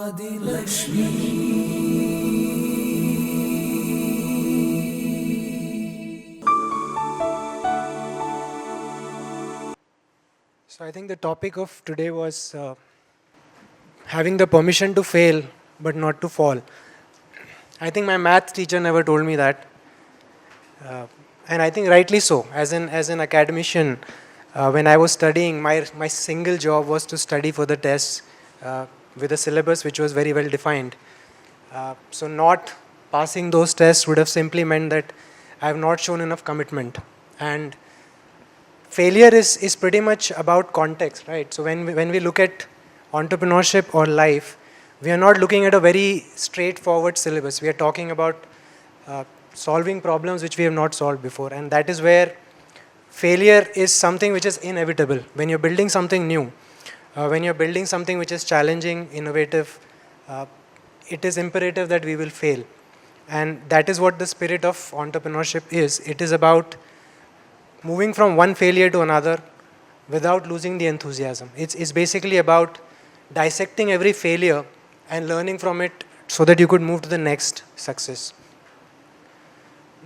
So I think the topic of today was having the permission to fail but not to fall. I think my math teacher never told me that, and I think rightly so. As an academician, when I was studying, my single job was to study for the tests with a syllabus which was very well defined. So not passing those tests would have simply meant that I have not shown enough commitment. And failure is pretty much about context, right? So when we look at entrepreneurship or life, we are not looking at a very straightforward syllabus. We are talking about solving problems which we have not solved before, and that is where failure is something which is inevitable. When you're building something new, when you're building something which is challenging, innovative, it is imperative that we will fail. And that is what the spirit of entrepreneurship is. It is about moving from one failure to another without losing the enthusiasm. It's basically about dissecting every failure and learning from it so that you could move to the next success.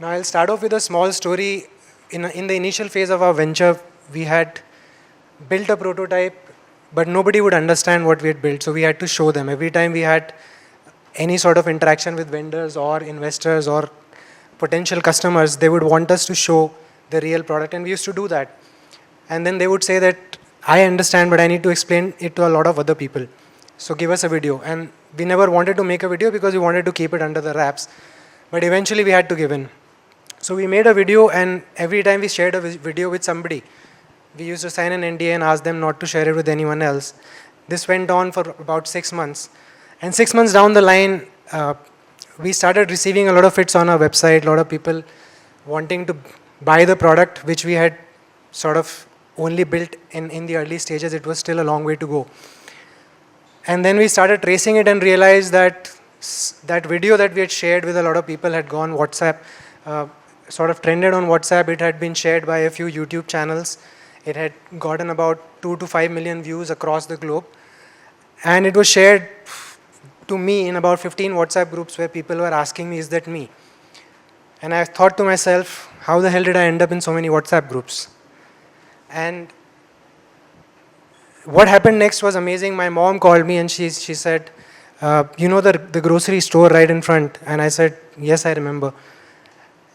Now I'll start off with a small story. In the initial phase of our venture, we had built a prototype, but nobody would understand what we had built, so we had to show them. Every time we had any sort of interaction with vendors or investors or potential customers, they would want us to show the real product, and we used to do that. And then they would say that, I understand, but I need to explain it to a lot of other people. So give us a video. And we never wanted to make a video because we wanted to keep it under the wraps. But eventually we had to give in. So we made a video, and every time we shared a video with somebody, we used to sign an NDA and ask them not to share it with anyone else. This went on for about 6 months. And 6 months down the line, we started receiving a lot of hits on our website, a lot of people wanting to buy the product, which we had sort of only built in the early stages. It was still a long way to go. And then we started tracing it and realized that that video that we had shared with a lot of people had gone WhatsApp, sort of trended on WhatsApp. It had been shared by a few YouTube channels. It had gotten about 2 to 5 million views across the globe. And it was shared to me in about 15 WhatsApp groups where people were asking me, is that me? And I thought to myself, how the hell did I end up in so many WhatsApp groups? And what happened next was amazing. My mom called me and she said, you know the grocery store right in front? And I said, yes, I remember.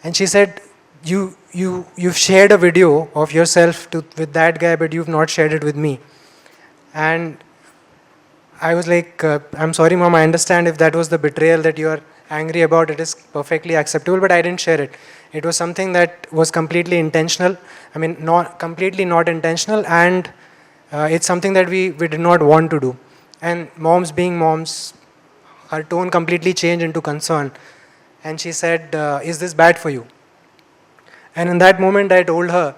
And she said, you've shared a video of yourself with that guy, but you've not shared it with me. And I was like, I'm sorry, Mom, I understand if that was the betrayal that you are angry about. It is perfectly acceptable, but I didn't share it. It was something that was completely intentional. I mean, completely not intentional, and it's something that we did not want to do. And moms being moms, her tone completely changed into concern. And she said, is this bad for you? And in that moment, I told her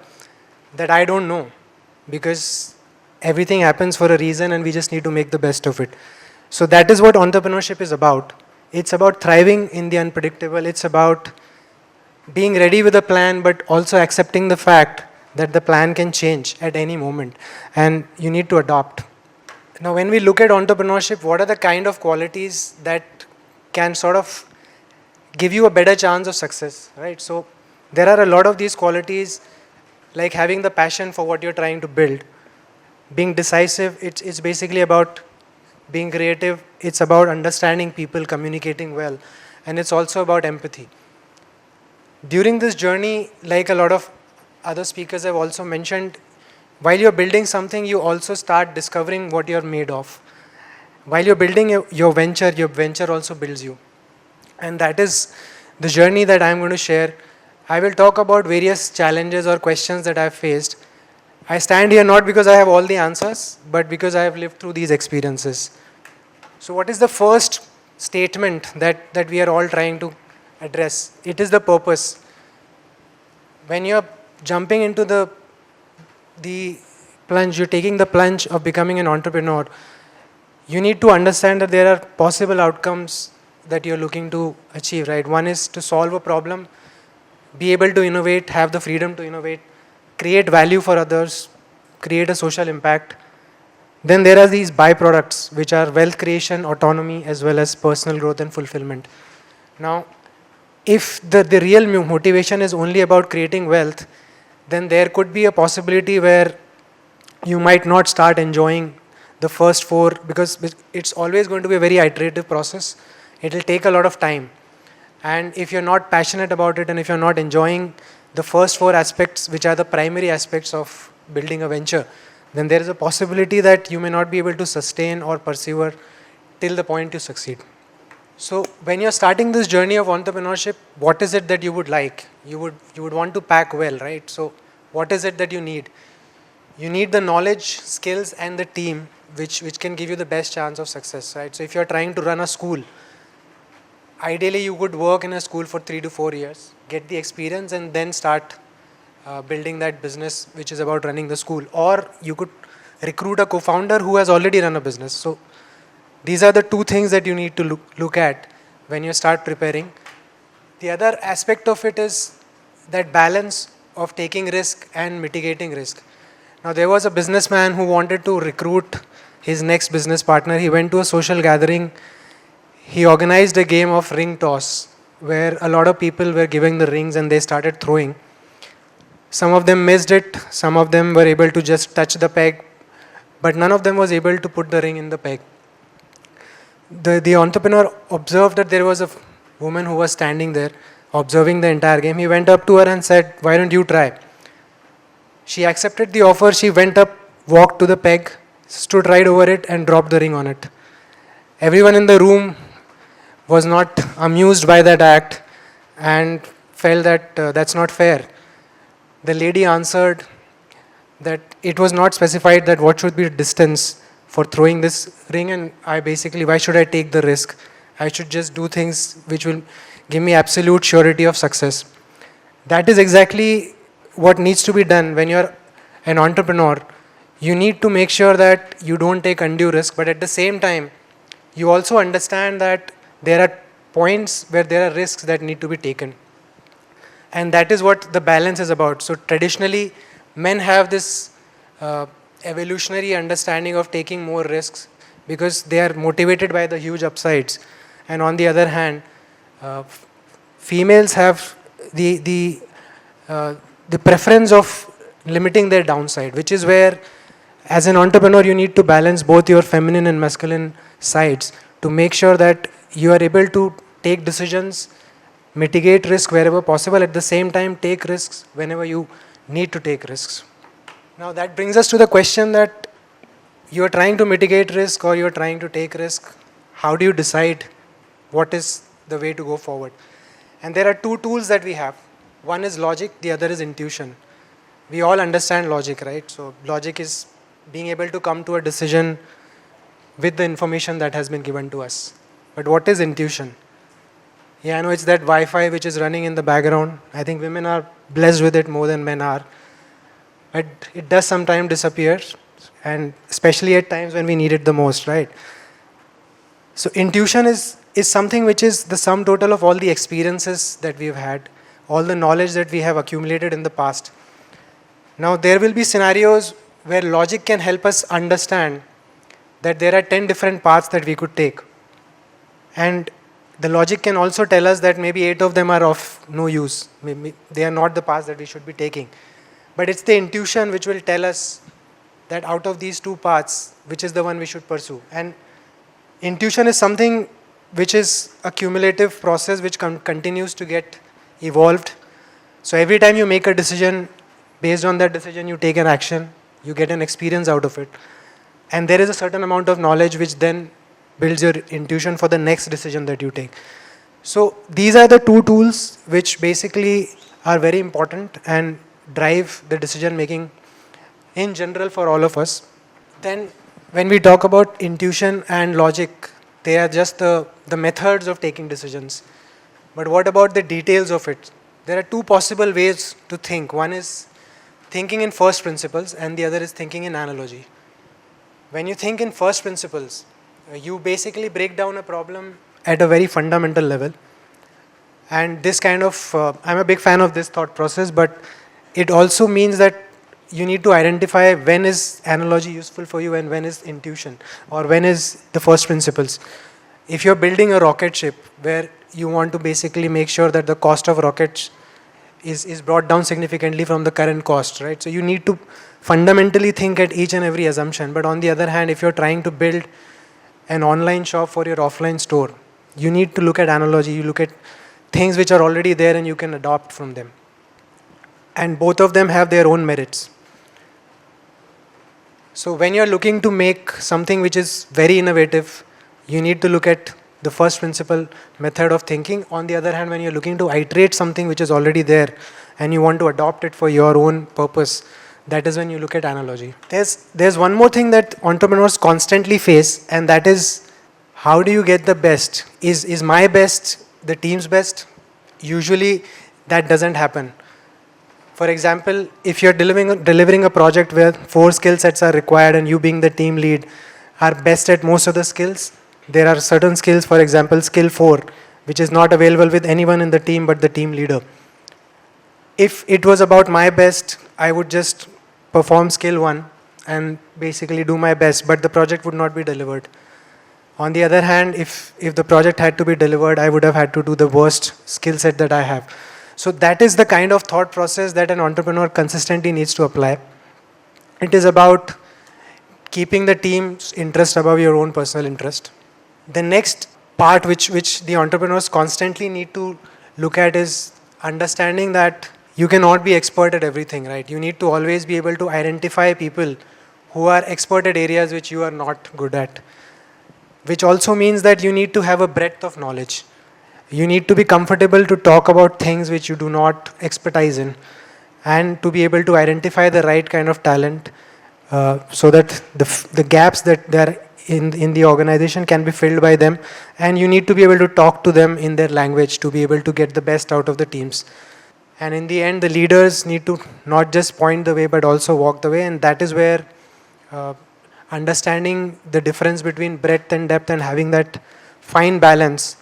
that I don't know, because everything happens for a reason and we just need to make the best of it. So that is what entrepreneurship is about. It's about thriving in the unpredictable. It's about being ready with a plan, but also accepting the fact that the plan can change at any moment and you need to adopt. Now, when we look at entrepreneurship, what are the kind of qualities that can sort of give you a better chance of success, right? So there are a lot of these qualities, like having the passion for what you're trying to build, being decisive. It's basically about being creative. It's about understanding people, communicating well, and it's also about empathy. During this journey, like a lot of other speakers have also mentioned, while you're building something, you also start discovering what you're made of. While you're building your venture also builds you. And that is the journey that I'm going to share. I will talk about various challenges or questions that I've faced. I stand here not because I have all the answers, but because I have lived through these experiences. So what is the first statement that we are all trying to address? It is the purpose. When you're jumping into the plunge, you're taking the plunge of becoming an entrepreneur, you need to understand that there are possible outcomes that you're looking to achieve, right? One is to solve a problem, be able to innovate, have the freedom to innovate, create value for others, create a social impact. Then there are these byproducts, which are wealth creation, autonomy, as well as personal growth and fulfillment. Now, if the real motivation is only about creating wealth, then there could be a possibility where you might not start enjoying the first four, because it's always going to be a very iterative process. It will take a lot of time. And if you're not passionate about it, and if you're not enjoying the first four aspects, which are the primary aspects of building a venture, then there is a possibility that you may not be able to sustain or persevere till the point you succeed. So when you're starting this journey of entrepreneurship, what is it that you would like? You would want to pack well, right? So what is it that you need? You need the knowledge, skills, and the team which can give you the best chance of success, right? So if you're trying to run a school, ideally you would work in a school for 3 to 4 years, get the experience, and then start building that business which is about running the school. Or you could recruit a co-founder who has already run a business. So these are the two things that you need to look at when you start preparing. The other aspect of it is that balance of taking risk and mitigating risk. Now, there was a businessman who wanted to recruit his next business partner. He went to a social gathering. He organized a game of ring toss where a lot of people were giving the rings and they started throwing. Some of them missed it. Some of them were able to just touch the peg, but none of them was able to put the ring in the peg. The entrepreneur observed that there was a woman who was standing there observing the entire game. He went up to her and said, "Why don't you try?" She accepted the offer. She went up, walked to the peg, stood right over it and dropped the ring on it. Everyone in the room was not amused by that act and felt that that's not fair. The lady answered that it was not specified that what should be the distance for throwing this ring, and why should I take the risk? I should just do things which will give me absolute surety of success. That is exactly what needs to be done when you're an entrepreneur. You need to make sure that you don't take undue risk, but at the same time, you also understand that there are points where there are risks that need to be taken. And that is what the balance is about. So traditionally, men have this evolutionary understanding of taking more risks because they are motivated by the huge upsides. And on the other hand, females have the preference of limiting their downside, which is where, as an entrepreneur, you need to balance both your feminine and masculine sides to make sure that you are able to take decisions, mitigate risk wherever possible, at the same time take risks whenever you need to take risks. Now that brings us to the question that you are trying to mitigate risk or you are trying to take risk. How do you decide what is the way to go forward? And there are two tools that we have. One is logic, the other is intuition. We all understand logic, right? So logic is being able to come to a decision with the information that has been given to us. But what is intuition? Yeah, I know it's that Wi-Fi which is running in the background. I think women are blessed with it more than men are. But it does sometimes disappear, and especially at times when we need it the most, right? So intuition is something which is the sum total of all the experiences that we've had, all the knowledge that we have accumulated in the past. Now there will be scenarios where logic can help us understand that there are 10 different paths that we could take. And the logic can also tell us that maybe 8 of them are of no use. Maybe they are not the paths that we should be taking. But it's the intuition which will tell us that out of these 2 paths, which is the one we should pursue. And intuition is something which is a cumulative process which continues to get evolved. So every time you make a decision, based on that decision you take an action, you get an experience out of it. And there is a certain amount of knowledge which then builds your intuition for the next decision that you take. So these are the 2 tools which basically are very important and drive the decision making in general for all of us. Then when we talk about intuition and logic, they are just the methods of taking decisions. But what about the details of it? There are 2 possible ways to think. One is thinking in first principles and the other is thinking in analogy. When you think in first principles, you basically break down a problem at a very fundamental level. And this kind of, I'm a big fan of this thought process, but it also means that you need to identify when is analogy useful for you and when is intuition, or when is the first principles. If you're building a rocket ship where you want to basically make sure that the cost of rockets is brought down significantly from the current cost, right? So you need to fundamentally think at each and every assumption. But on the other hand, if you're trying to build an online shop for your offline store, you need to look at analogy. You look at things which are already there and you can adopt from them. And both of them have their own merits. So when you're looking to make something which is very innovative, you need to look at the first principle method of thinking. On the other hand, when you're looking to iterate something which is already there and you want to adopt it for your own purpose, that is when you look at analogy. There's one more thing that entrepreneurs constantly face, and that is, how do you get the best? Is my best the team's best? Usually that doesn't happen. For example, if you're delivering a project where 4 skill sets are required and you being the team lead are best at most of the skills, there are certain skills, for example, skill 4, which is not available with anyone in the team but the team leader. If it was about my best, I would just perform skill 1 and basically do my best, but the project would not be delivered. On the other hand, if the project had to be delivered, I would have had to do the worst skill set that I have. So that is the kind of thought process that an entrepreneur consistently needs to apply. It is about keeping the team's interest above your own personal interest. The next part which the entrepreneurs constantly need to look at is understanding that you cannot be expert at everything, right? You need to always be able to identify people who are expert at areas which you are not good at, which also means that you need to have a breadth of knowledge. You need to be comfortable to talk about things which you do not expertise in, and to be able to identify the right kind of talent so that the gaps that they are in the organization can be filled by them, and you need to be able to talk to them in their language to be able to get the best out of the teams. And in the end, the leaders need to not just point the way but also walk the way, and that is where understanding the difference between breadth and depth and having that fine balance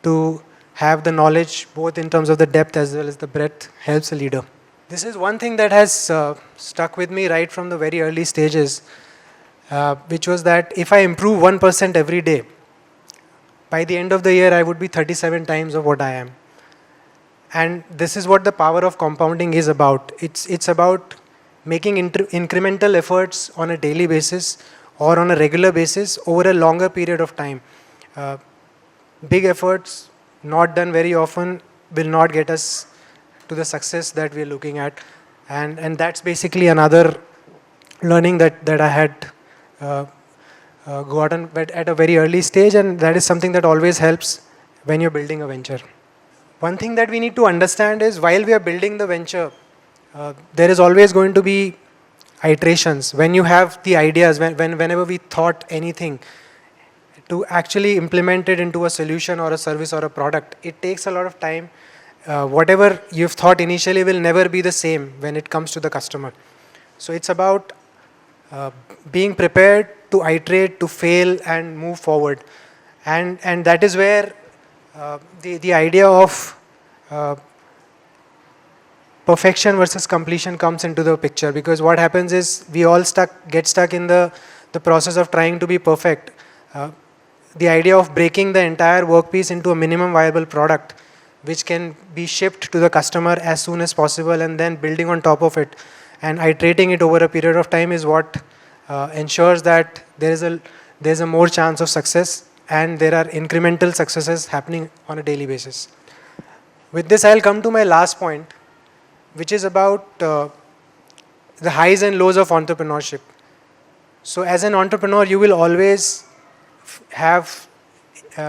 to have the knowledge both in terms of the depth as well as the breadth helps a leader. This is one thing that has stuck with me right from the very early stages, which was that if I improve 1% every day, by the end of the year I would be 37 times of what I am. And this is what the power of compounding is about. It's about making incremental efforts on a daily basis or on a regular basis over a longer period of time. Big efforts not done very often will not get us to the success that we're looking at. And that's basically another learning that I had gotten at a very early stage, and that is something that always helps when you're building a venture. One thing that we need to understand is while we are building the venture, there is always going to be iterations. When you have the ideas, whenever we thought anything, to actually implement it into a solution or a service or a product, it takes a lot of time. Whatever you've thought initially will never be the same when it comes to the customer. So it's about being prepared to iterate, to fail and move forward. And that is where the idea of perfection versus completion comes into the picture, because what happens is we all get stuck in the process of trying to be perfect. The idea of breaking the entire workpiece into a minimum viable product which can be shipped to the customer as soon as possible, and then building on top of it and iterating it over a period of time is what ensures that there's a more chance of success, and there are incremental successes happening on a daily basis. With this, I'll come to my last point, which is about the highs and lows of entrepreneurship. So as an entrepreneur, you will always have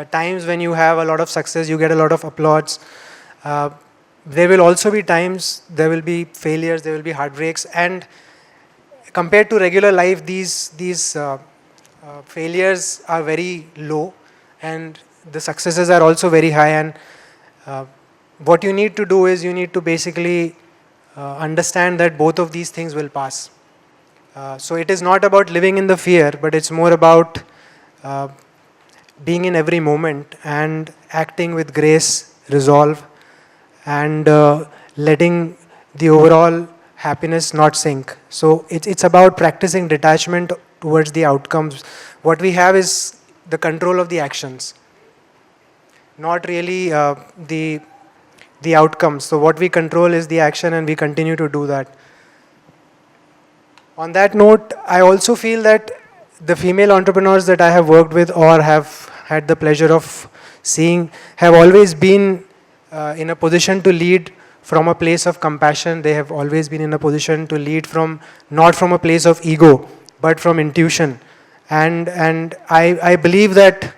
times when you have a lot of success, you get a lot of applause. There will also be times, there will be failures, there will be heartbreaks, and compared to regular life, these failures are very low and the successes are also very high. And what you need to do is you need to basically understand that both of these things will pass. So it is not about living in the fear, but it's more about being in every moment and acting with grace, resolve, and letting the overall happiness not sink. So it's about practicing detachment towards the outcomes. What we have is the control of the actions, not really the outcomes. So what we control is the action, and we continue to do that. On that note, I also feel that the female entrepreneurs that I have worked with or have had the pleasure of seeing have always been in a position to lead from a place of compassion. They have always been in a position to lead from not from a place of ego, but from intuition. And I believe that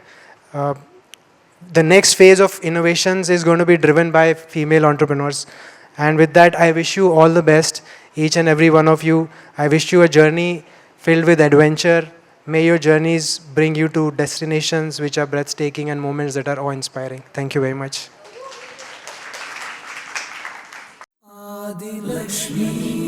the next phase of innovations is going to be driven by female entrepreneurs. And with that, I wish you all the best, each and every one of you. I wish you a journey filled with adventure. May your journeys bring you to destinations which are breathtaking and moments that are awe-inspiring. Thank you very much. Adi Lakshmi.